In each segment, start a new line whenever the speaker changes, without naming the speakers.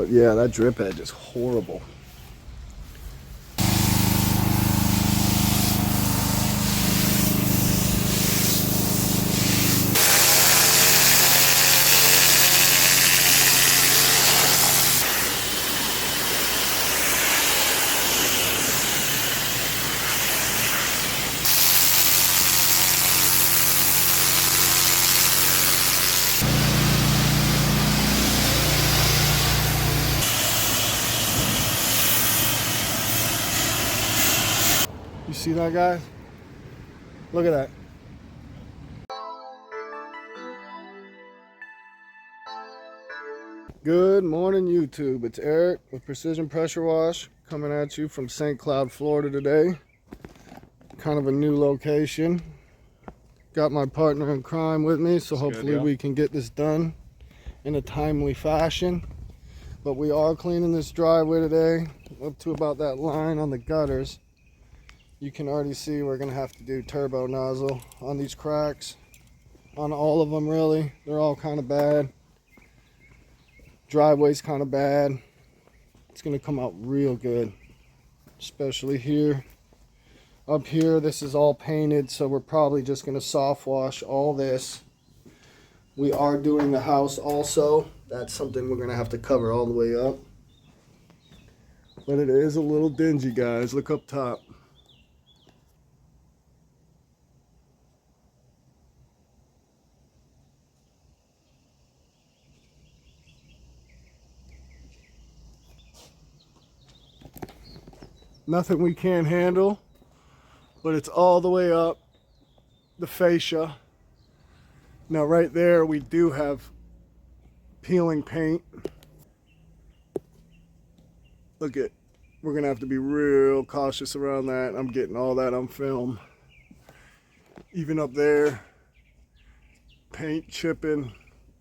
But yeah, that drip edge is horrible. You see that, guys? Look at that. Good morning, YouTube. It's Eric with Precision Pressure Wash coming at you from St. Cloud, Florida today. Kind of a new location. Got my partner in crime with me, so hopefully we can get this done in a timely fashion. But we are cleaning this driveway today up to about that line on the gutters. You can already see we're gonna have to do turbo nozzle on these cracks, on all of them really. They're all kind of bad. Driveway's kind of bad. It's gonna come out real good, especially here. Up here, this is all painted, so we're probably just gonna soft wash all this. We are doing the house also. That's something we're gonna have to cover all the way up. But it is a little dingy, guys. Look up top. Nothing we can't handle, but it's all the way up the fascia. Now right there we do have peeling paint. Look at, we're gonna have to be real cautious around that. I'm getting all that on film. Even up there, paint chipping.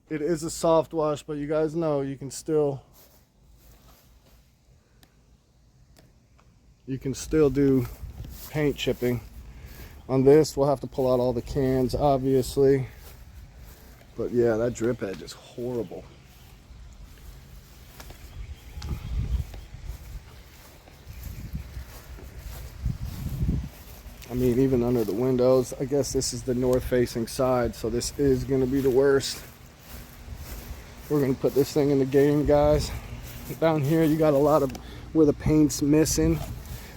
It is a soft wash, but you guys know you can still do paint chipping. On this, we'll have to pull out all the cans, obviously. But yeah, that drip edge is horrible. I mean, even under the windows, I guess this is the north-facing side, so this is gonna be the worst. We're gonna put this thing in the game, guys. Down here, you got a lot of where the paint's missing.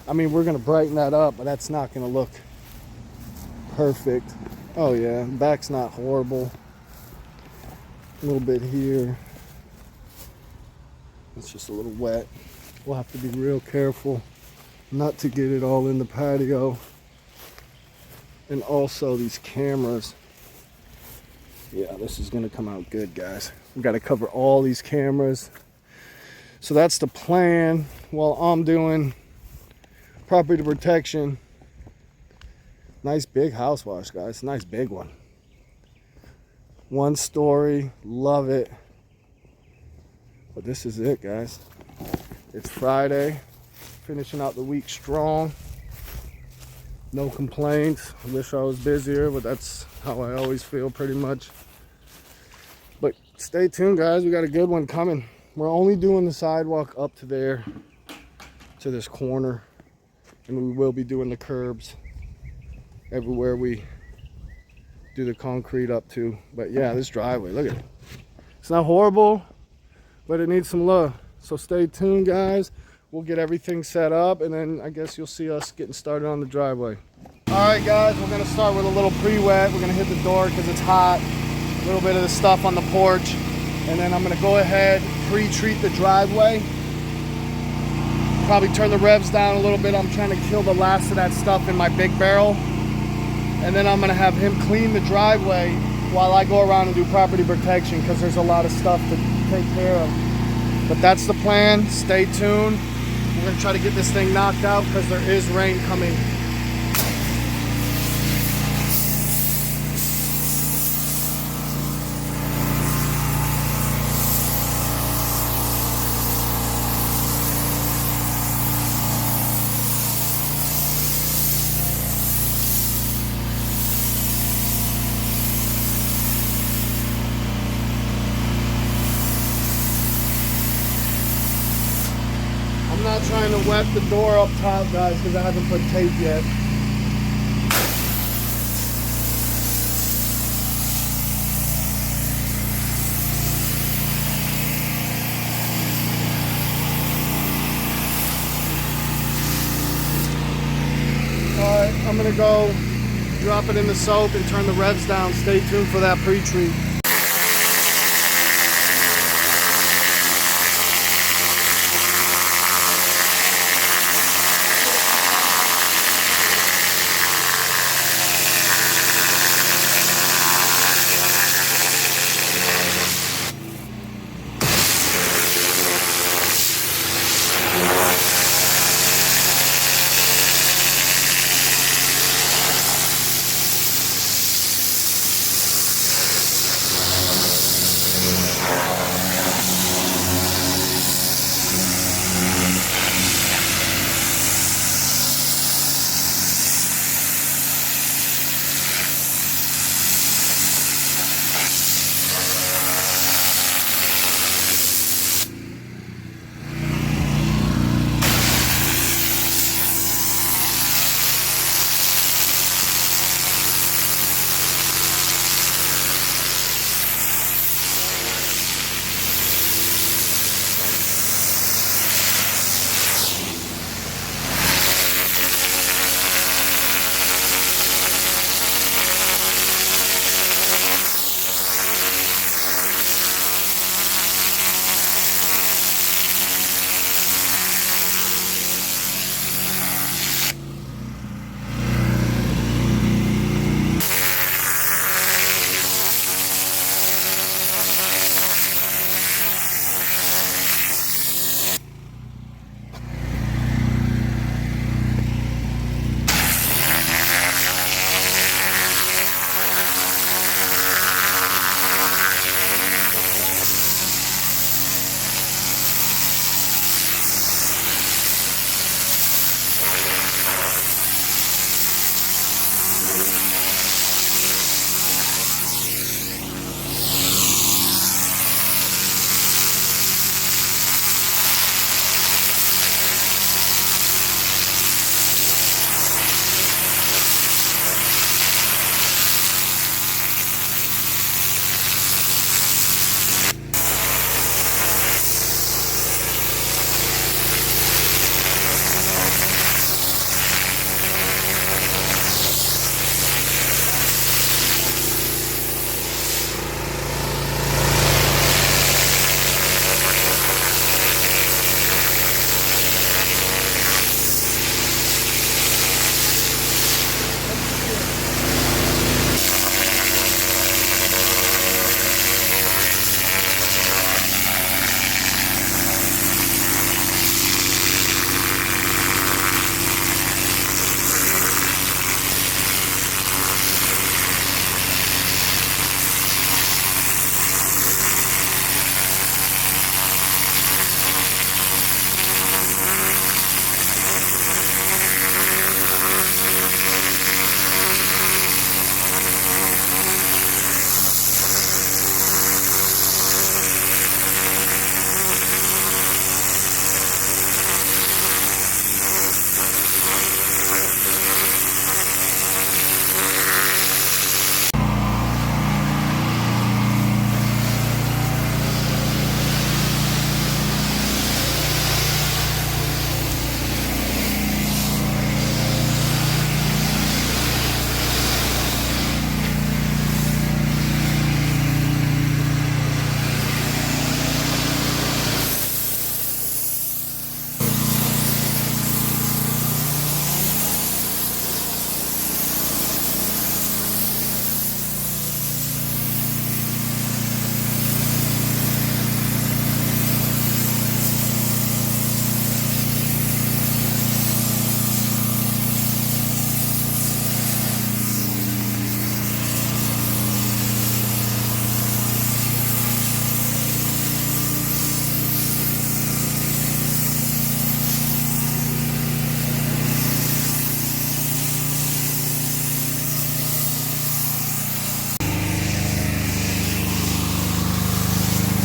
I mean, we're gonna brighten that up, but that's not gonna look perfect. Oh yeah, back's not horrible. A little bit here. It's just a little wet. We'll have to be real careful not to get it all in the patio. And also these cameras. Yeah, this is gonna come out good, guys. We've got to cover all these cameras. So that's the plan while I'm doing property protection. Nice big house wash, guys. Nice big one. 1 story. Love it. But this is it, guys. It's Friday. Finishing out the week strong. No complaints. I wish I was busier, but that's how I always feel pretty much. But stay tuned, guys. We got a good one coming. We're only doing the sidewalk up to there, to this corner. And we will be doing the curbs everywhere we do the concrete up to. But yeah, this driveway, look at it. It's not horrible, but it needs some love. So stay tuned, guys. We'll get everything set up, and then I guess you'll see us getting started on the driveway. All right, guys, we're gonna start with a little pre-wet. We're gonna hit the door because it's hot. A little bit of the stuff on the porch. And then I'm gonna go ahead, pre-treat the driveway. Probably turn the revs down a little bit. I'm trying to kill the last of that stuff in my big barrel. And then I'm gonna have him clean the driveway while I go around and do property protection, because there's a lot of stuff to take care of. But that's the plan. Stay tuned. We're gonna try to get this thing knocked out because there is rain coming. not trying to wet the door up top, guys, because I haven't put tape yet. Alright, I'm gonna go drop it in the soap and turn the revs down. Stay tuned for that pre-treat.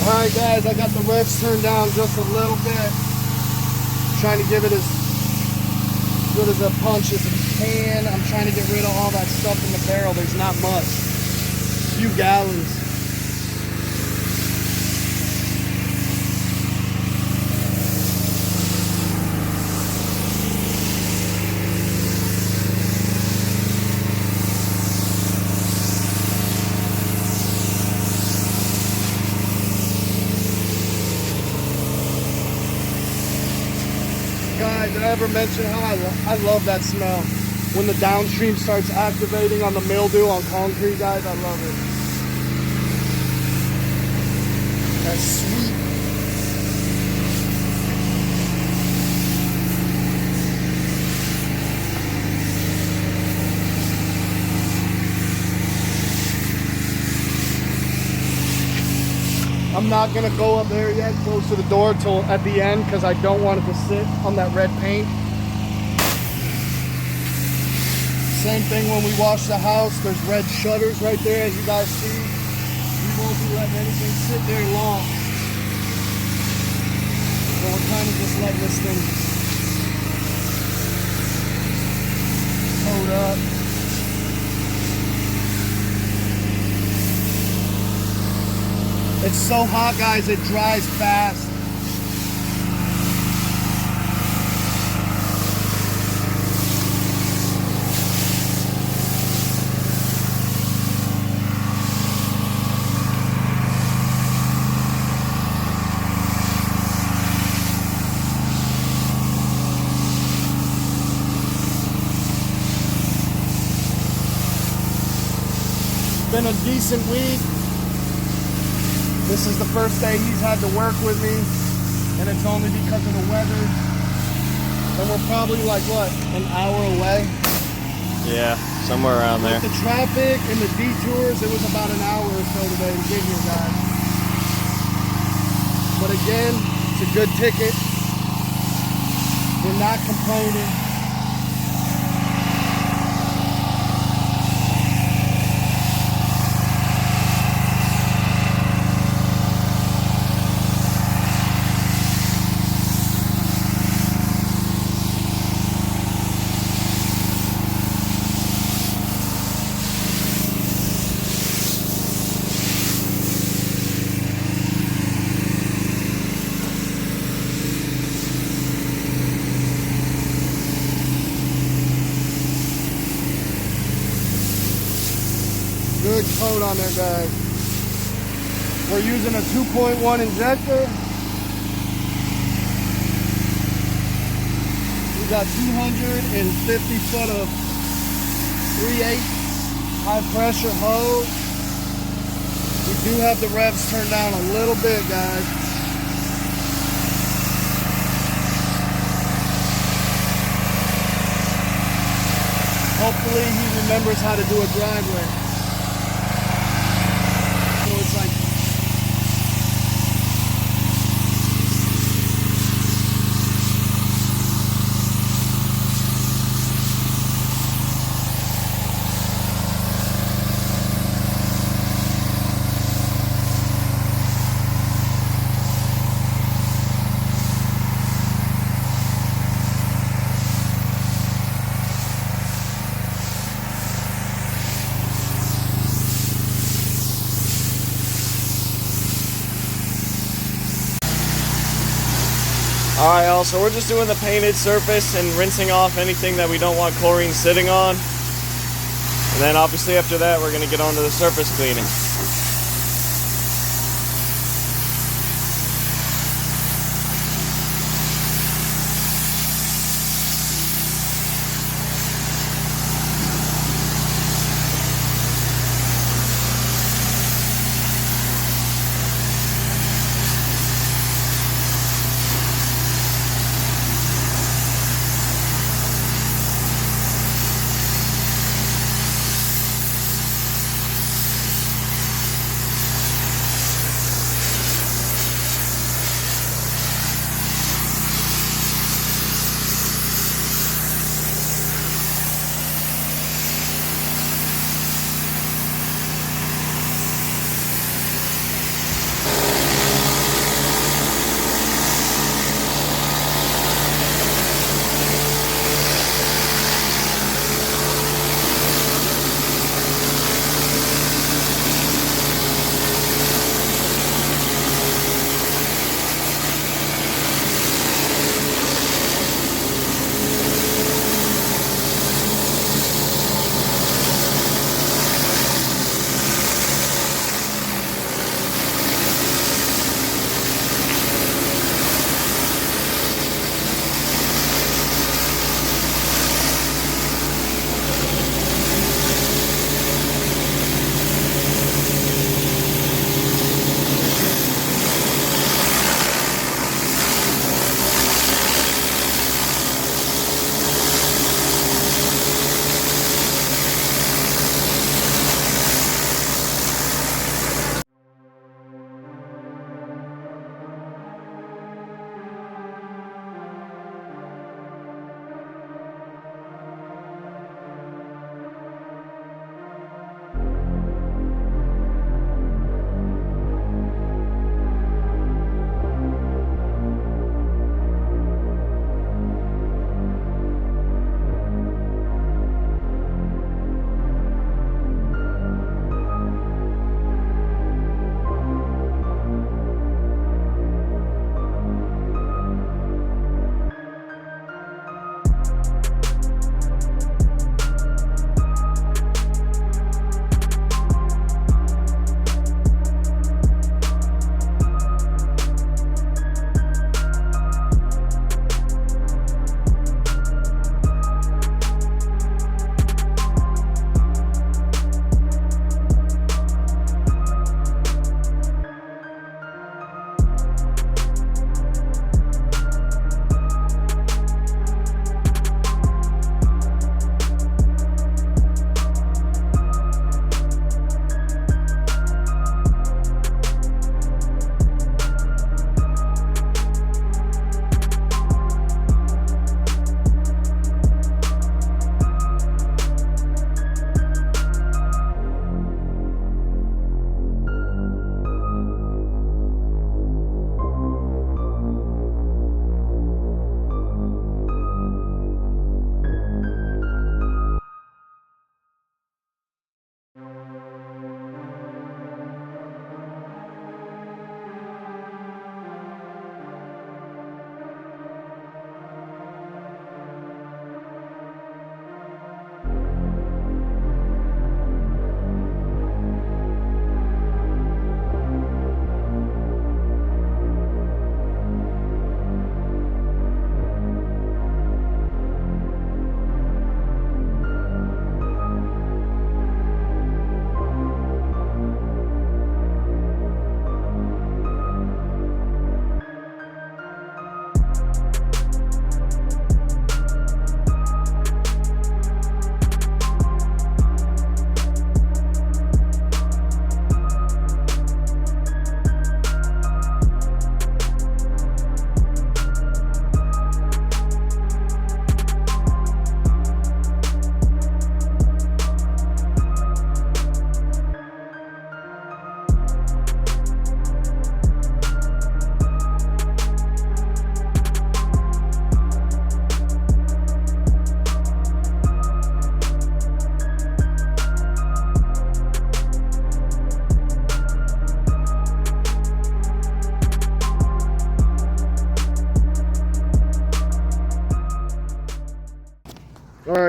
Alright guys, I got the revs turned down just a little bit. trying to give it as good as a punch as we can. I'm trying to get rid of all that stuff in the barrel. There's not much. A few gallons. Guys, did I ever mention how I love that smell? When the downstream starts activating on the mildew on concrete, guys, I love it. That's sweet. I'm not gonna go up there yet, close to the door till at the end, because I don't want it to sit on that red paint. Same thing when we wash the house, there's red shutters right there, as you guys see. We won't be letting anything sit there long. So we're kind of just letting this thing coat up. It's so hot, guys, it dries fast. It's been a decent week. This is the first day he's had to work with me, and it's only because of the weather. And we're probably like, what, an hour away?
Yeah, somewhere around there.
With the traffic and the detours, it was about an hour or so today to get here, guys. But again, it's a good ticket. We're not complaining. Good coat on there, guys. We're using a 2.1 injector. We got 250 foot of 3/8 high pressure hose. We do have the revs turned down a little bit, guys. Hopefully he remembers how to do a driveway. So it's like
Alright, y'all, so we're just doing the painted surface and rinsing off anything that we don't want chlorine sitting on. And then obviously after that, we're going to get on to the surface cleaning.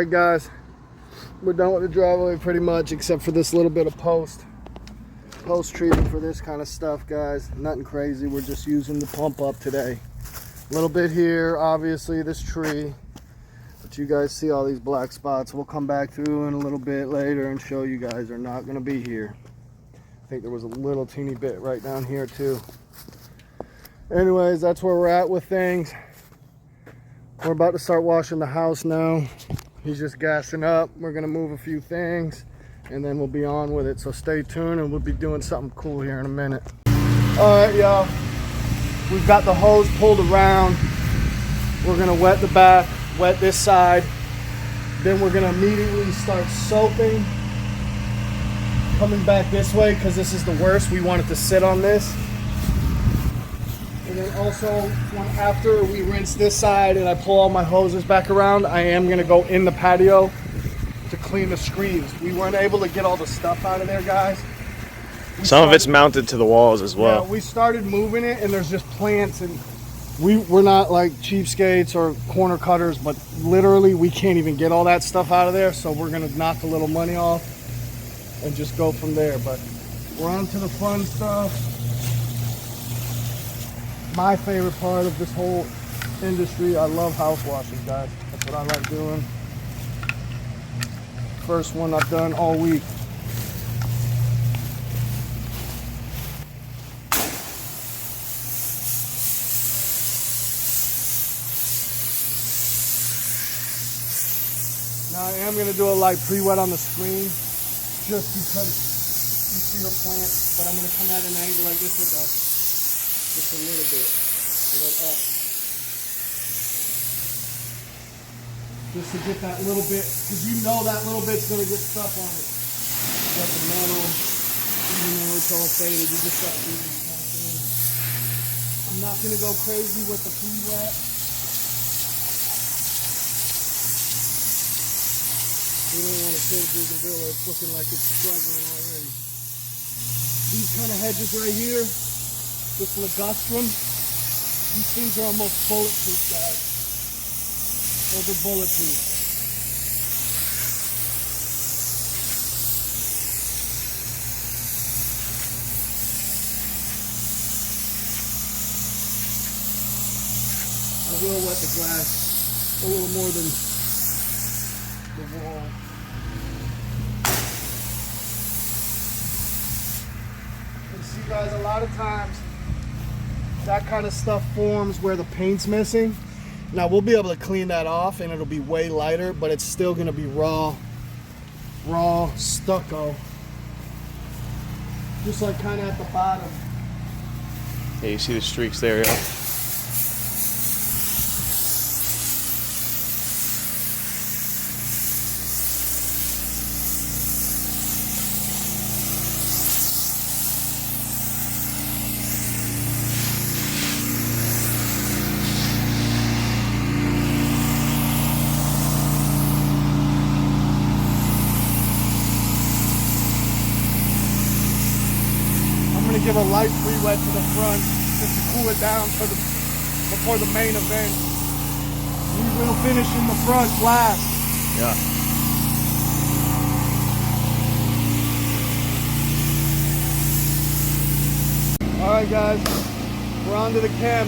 Alright guys, we're done with the driveway pretty much, except for this little bit of post treatment for this kind of stuff, guys. Nothing crazy, we're just using the pump up today. A little bit here, obviously this tree, but you guys see all these black spots. We'll come back through in a little bit later and show you guys they're not going to be here. I think there was a little teeny bit right down here too. Anyways, that's where we're at with things. We're about to start washing the house now. He's just gassing up. We're gonna move a few things and then we'll be on with it. So stay tuned and we'll be doing something cool here in a minute. All right, y'all. We've got the hose pulled around. We're gonna wet the bath, wet this side. Then we're gonna immediately start soaping. Coming back this way because this is the worst. We want it to sit on this. And then also, after we rinse this side and I pull all my hoses back around, I am going to go in the patio to clean the screens. We weren't able to get all the stuff out of there, guys.
Some of it's mounted to the walls as well.
Yeah, we started moving it and there's just plants, and we're not like cheapskates or corner cutters, but literally we can't even get all that stuff out of there. So we're going to knock a little money off and just go from there. But we're on to the fun stuff. My favorite part of this whole industry. I love house washes, guys. That's what I like doing. First one I've done all week. Now I am going to do a light pre-wet on the screen just because you see her plant, but I'm going to come at an angle like this with us. Just a little bit, and then up. Just to get that little bit, because you know that little bit's going to get stuff on it. You got the metal, even though it's all faded, you just got to do this kind of thing. I'm not going to go crazy with the pre-wet. We don't want to kill Bougainvillea. It's looking like it's struggling already. These kind of hedges right here, this ligustrum, these things are almost bulletproof, guys. Those are bulletproof. I will wet the glass a little more than the wall. And see, guys, a lot of times that kind of stuff forms where the paint's missing. Now we'll be able to clean that off and it'll be way lighter, but it's still going to be raw stucco. Just like kind of at the bottom.
Yeah, you see the streaks there, yeah.
Give a light pre-wet to the front just to cool it down for before the main event. We will finish in the front last.
Yeah.
All right, guys, we're on to the chem.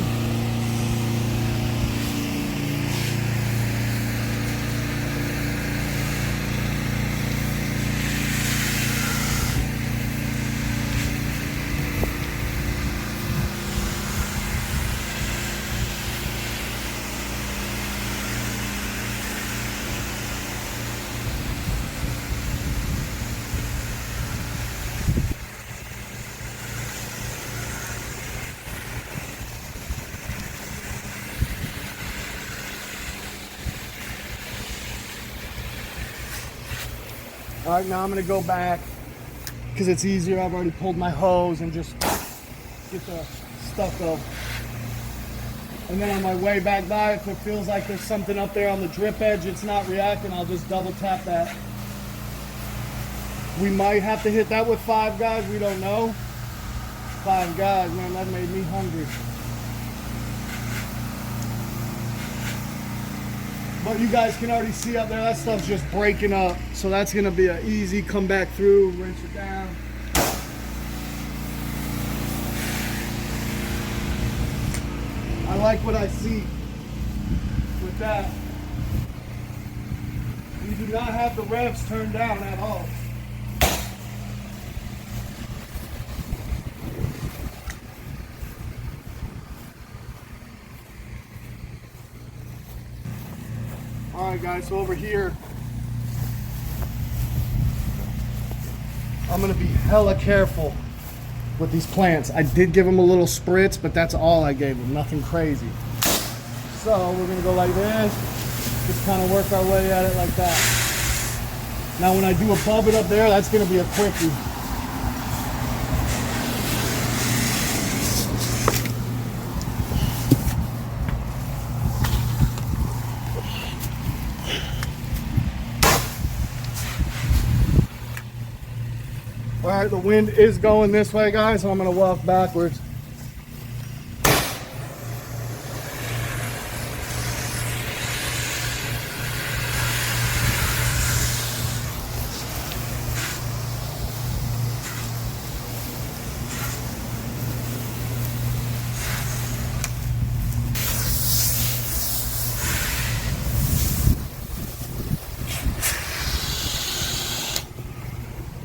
All right, now I'm gonna go back because it's easier. I've already pulled my hose and just get the stucco. And then on my way back by, if it feels like there's something up there on the drip edge, it's not reacting, I'll just double tap that. We might have to hit that with 5 guys, we don't know. 5 guys, man, that made me hungry. But you guys can already see up there, that stuff's just breaking up. So that's gonna be an easy come back through, rinse it down. I like what I see with that. You do not have the revs turned down at all. Alright guys, so over here, I'm going to be hella careful with these plants. I did give them a little spritz, but that's all I gave them, nothing crazy. So we're going to go like this, just kind of work our way at it like that. Now when I do above it up there, that's going to be a quickie. All right, the wind is going this way, guys, so I'm gonna walk backwards.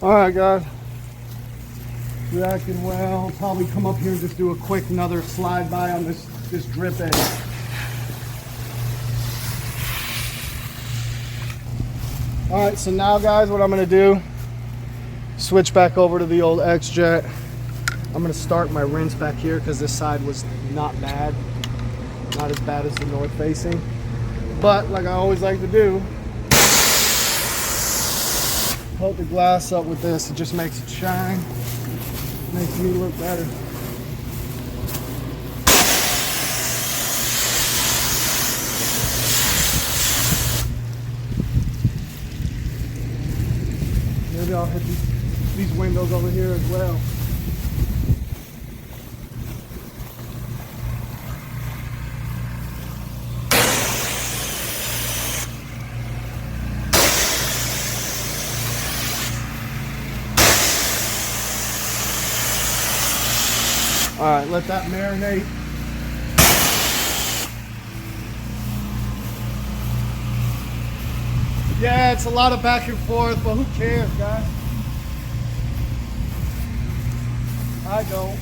All right, guys. Reacting well. I'll probably come up here and just do a quick another slide by on this drip edge. All right, so now guys, what I'm gonna do, switch back over to the old X-Jet. I'm gonna start my rinse back here because this side was not bad. Not as bad as the north facing. But like I always like to do, coat the glass up with this. It just makes it shine. Makes me look better. Maybe I'll hit these windows over here as well. All right, let that marinate. Yeah, it's a lot of back and forth, but who cares, guys? I don't.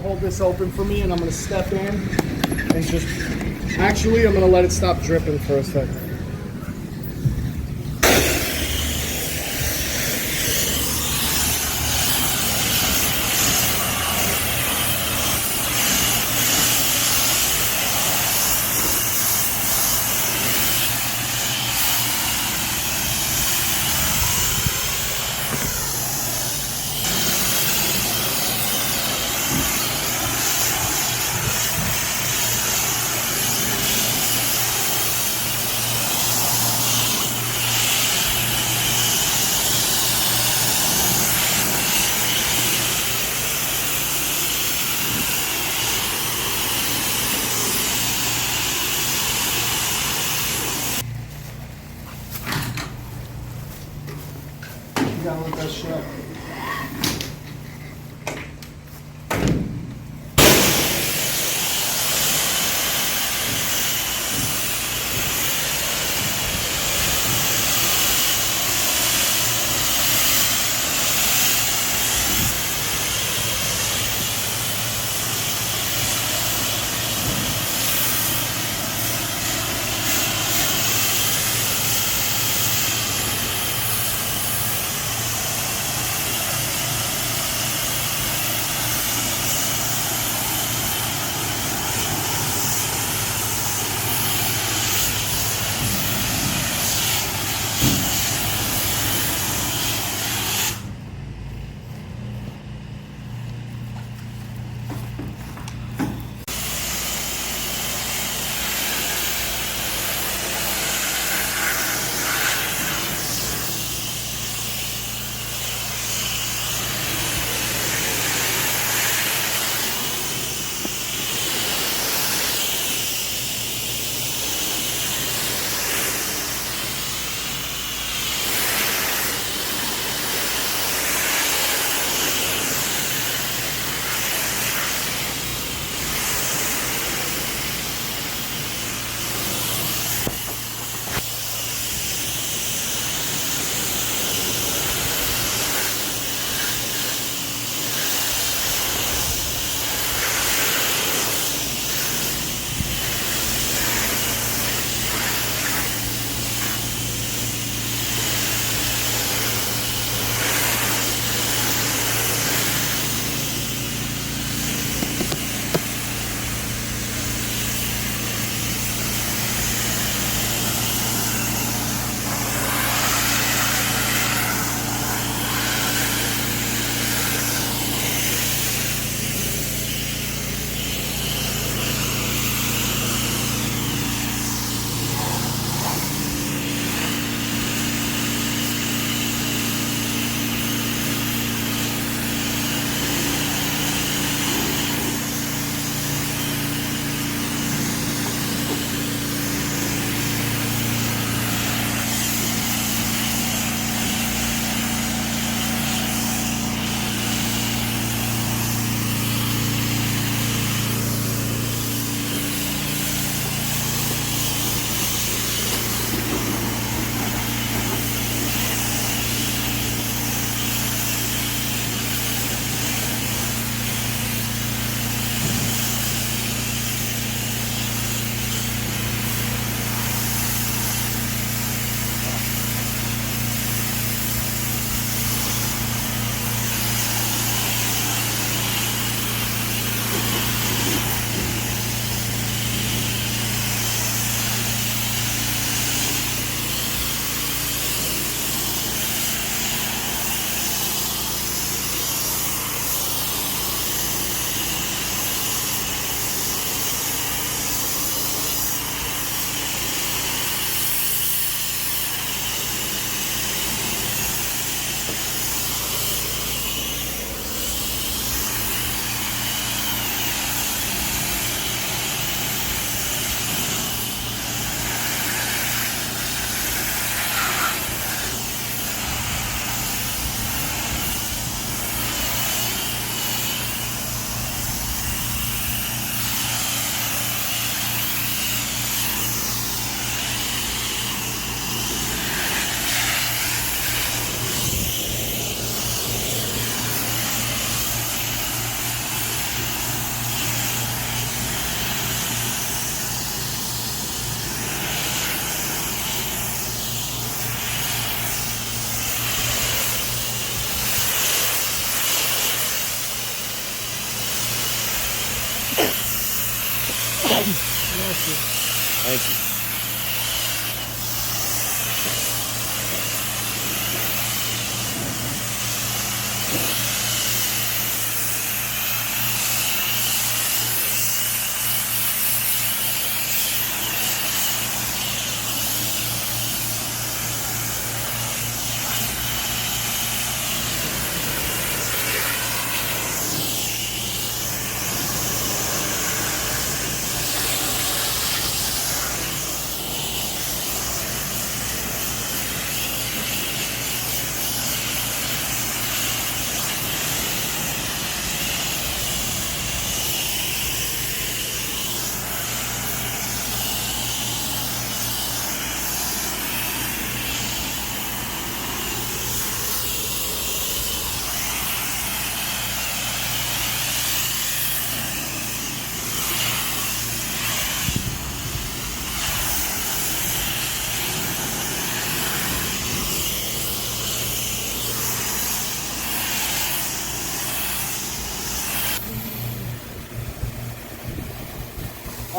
Hold this open for me, and I'm going to step in and and just, actually I'm gonna let it stop dripping for a second. You gotta let that shut.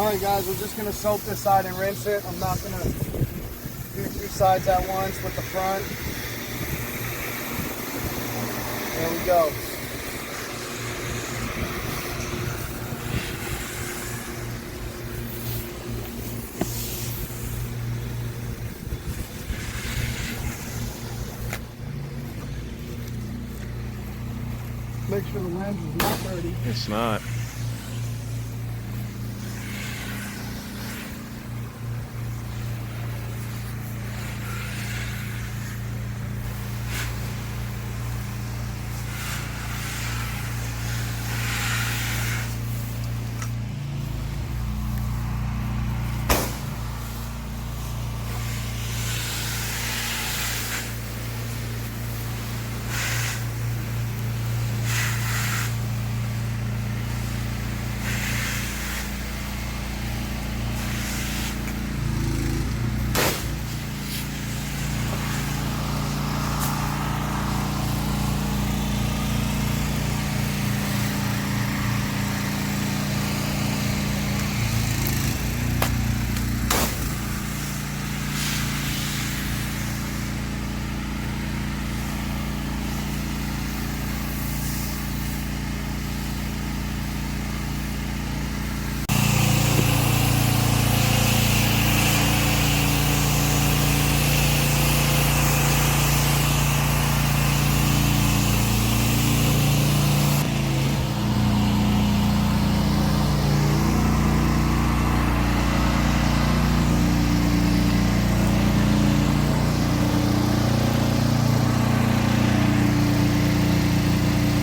Alright guys, we're just going to soak this side and rinse it. I'm not going to do two sides at once with the front. There we go. Make sure the lens is not dirty.
It's not.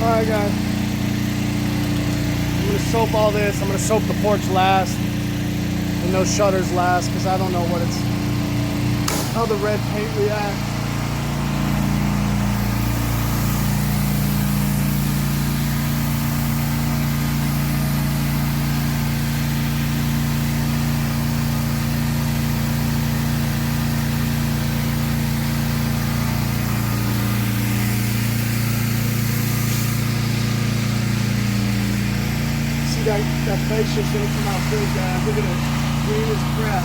Alright guys, I'm going to soap all this. I'm going to soap the porch last and those shutters last because I don't know how the red paint reacts. That fascia's gonna come out good, guys. Look at it, green as crap.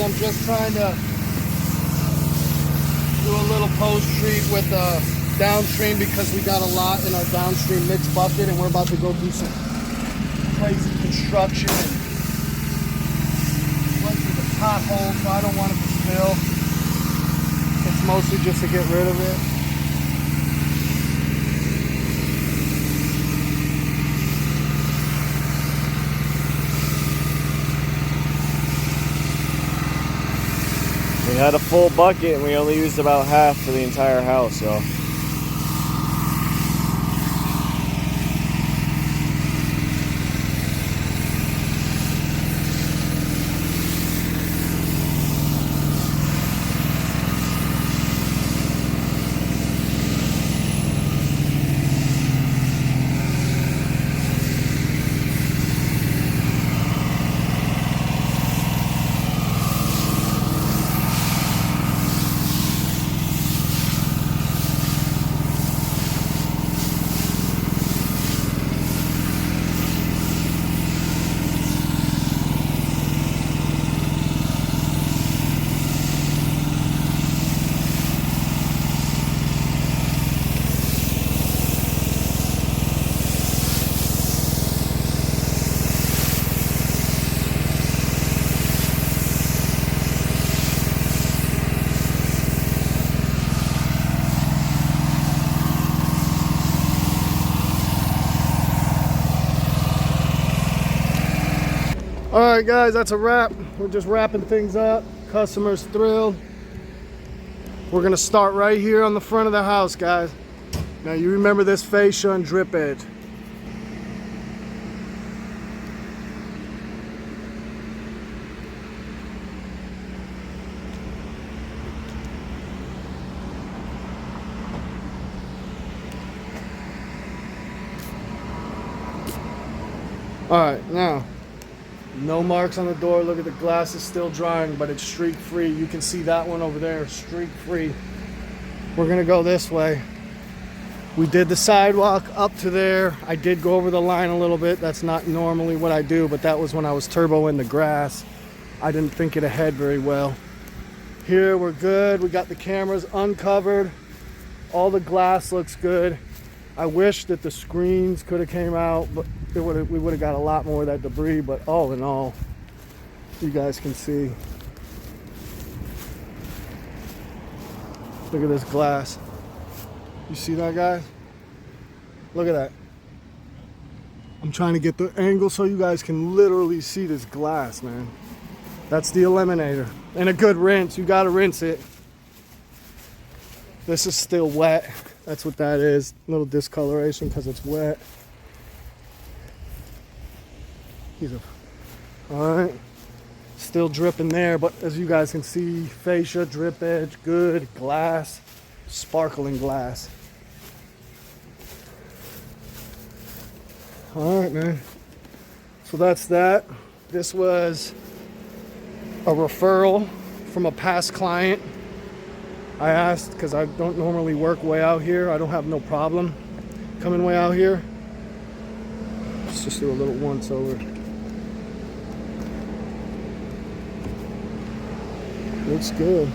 I'm just trying to do a little post treat with downstream because we got a lot in our downstream mix bucket and we're about to go do some crazy construction and went through the pothole, so I don't want it to spill. It's mostly just to get rid of it.
We had a full bucket and we only used about half for the entire house, so.
All right, guys, that's a wrap. We're just wrapping things up. Customers thrilled. We're gonna start right here on the front of the house, guys. Now you remember this fascia and drip edge. All right, now, no marks on the door. Look at the glass is still drying, but it's streak free. You can see that one over there, streak free. We're gonna go this way. We did the sidewalk up to there. I did go over the line a little bit. That's not normally what I do, but that was when I was turboing the grass. I didn't think it ahead very well. Here we're good. We got the cameras uncovered. All the glass looks good. I wish that the screens could have came out, but we would have got a lot more of that debris. But all in all, you guys can see. Look at this glass. You see that, guys? Look at that. I'm trying to get the angle so you guys can literally see this glass, man. That's the eliminator. And a good rinse. You gotta rinse it. This is still wet. That's what that is. A little discoloration because it's wet. All right. Still dripping there, but as you guys can see, fascia, drip edge, good. Glass, sparkling glass. All right, man. So that's that. This was a referral from a past client. I asked because I don't normally work way out here. I don't have no problem coming way out here. Let's just do a little once over. Looks good.